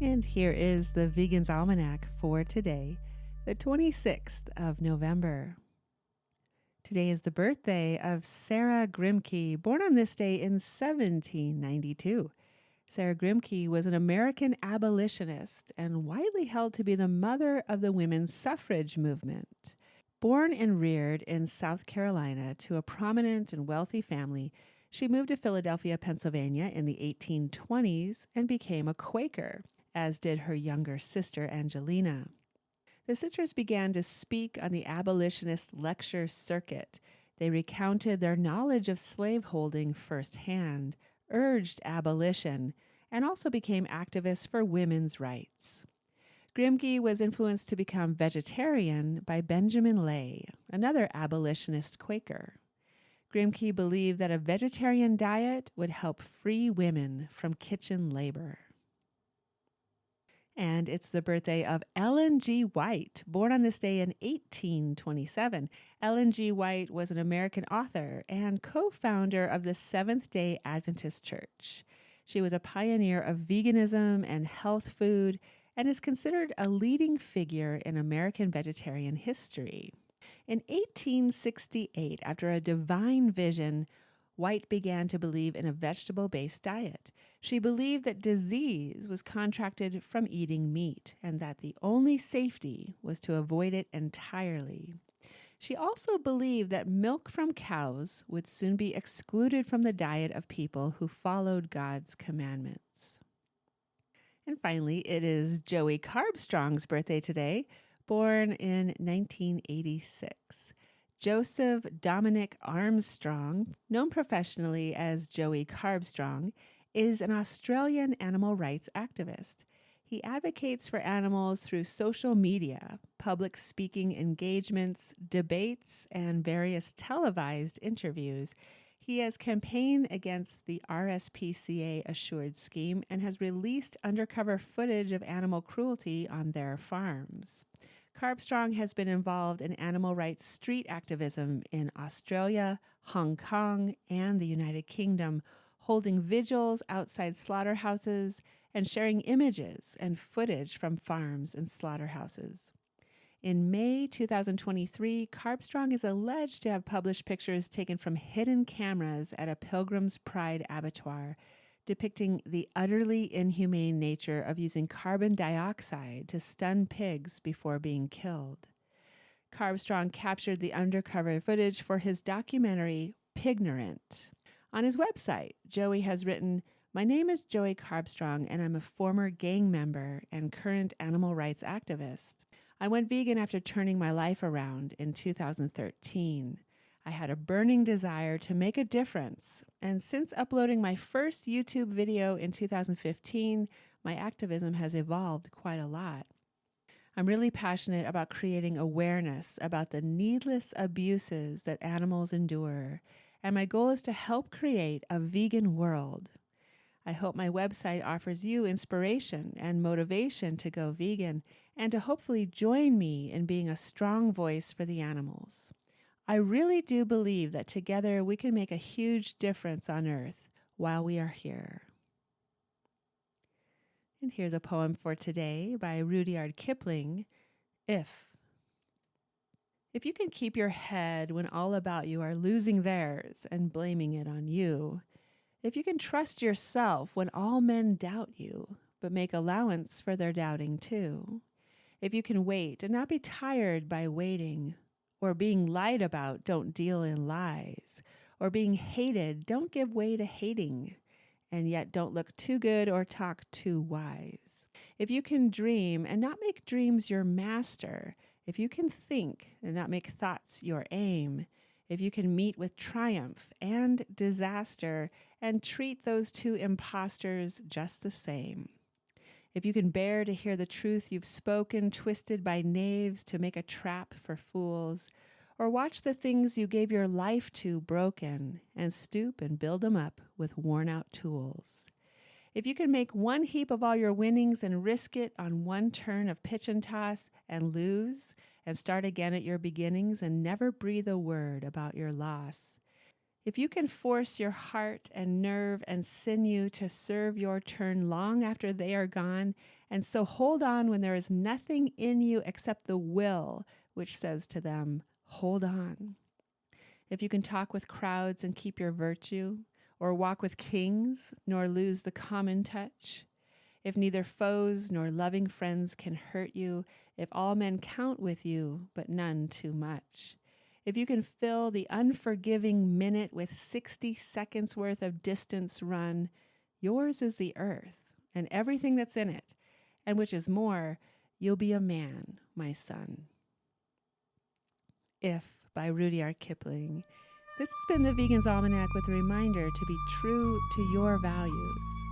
And here is the Vegan's Almanac for today, the 26th of November. Today is the birthday of Sarah Grimke, born on this day in 1792. Sarah Grimke was an American abolitionist and widely held to be the mother of the women's suffrage movement. Born and reared in South Carolina to a prominent and wealthy family, she moved to Philadelphia, Pennsylvania in the 1820s and became a Quaker, as did her younger sister Angelina. The sisters began to speak on the abolitionist lecture circuit. They recounted their knowledge of slaveholding firsthand, urged abolition, and also became activists for women's rights. Grimke was influenced to become vegetarian by Benjamin Lay, another abolitionist Quaker. Grimke believed that a vegetarian diet would help free women from kitchen labor. And it's the birthday of Ellen G. White, born on this day in 1827. Ellen G. White was an American author and co-founder of the Seventh-day Adventist Church. She was a pioneer of veganism and health food and is considered a leading figure in American vegetarian history. In 1868, after a divine vision, White began to believe in a vegetable-based diet. She believed that disease was contracted from eating meat and that the only safety was to avoid it entirely. She also believed that milk from cows would soon be excluded from the diet of people who followed God's commandments. And finally, it is Joey Carbstrong's birthday today, born in 1986. Joseph Dominic Armstrong, known professionally as Joey Carbstrong, is an Australian animal rights activist. He advocates for animals through social media, public speaking engagements, debates, and various televised interviews. He has campaigned against the RSPCA Assured Scheme and has released undercover footage of animal cruelty on their farms. Carbstrong has been involved in animal rights street activism in Australia, Hong Kong, and the United Kingdom, holding vigils outside slaughterhouses and sharing images and footage from farms and slaughterhouses. In May 2023, Carbstrong is alleged to have published pictures taken from hidden cameras at a Pilgrim's Pride abattoir, depicting the utterly inhumane nature of using carbon dioxide to stun pigs before being killed. Carbstrong captured the undercover footage for his documentary, Pignorant. On his website, Joey has written, "My name is Joey Carbstrong, and I'm a former gang member and current animal rights activist. I went vegan after turning my life around in 2013. I had a burning desire to make a difference, and since uploading my first YouTube video in 2015, my activism has evolved quite a lot. I'm really passionate about creating awareness about the needless abuses that animals endure, and my goal is to help create a vegan world. I hope my website offers you inspiration and motivation to go vegan and to hopefully join me in being a strong voice for the animals. I really do believe that together we can make a huge difference on Earth while we are here." And here's a poem for today by Rudyard Kipling, If. If you can keep your head when all about you are losing theirs and blaming it on you, if you can trust yourself when all men doubt you, but make allowance for their doubting too, if you can wait and not be tired by waiting, or being lied about, don't deal in lies, or being hated, don't give way to hating, and yet don't look too good or talk too wise. If you can dream and not make dreams your master, if you can think and not make thoughts your aim, if you can meet with triumph and disaster and treat those two impostors just the same, if you can bear to hear the truth you've spoken twisted by knaves to make a trap for fools, or watch the things you gave your life to broken and stoop and build them up with worn-out tools. If you can make one heap of all your winnings and risk it on one turn of pitch and toss and lose and start again at your beginnings and never breathe a word about your loss. If you can force your heart and nerve and sinew to serve your turn long after they are gone, and so hold on when there is nothing in you except the will which says to them, hold on. If you can talk with crowds and keep your virtue, or walk with kings nor lose the common touch, if neither foes nor loving friends can hurt you, if all men count with you, but none too much, if you can fill the unforgiving minute with 60 seconds worth of distance run, yours is the earth and everything that's in it, and which is more, you'll be a man, my son. If, by Rudyard Kipling. This has been the Vegan's Almanac with a reminder to be true to your values.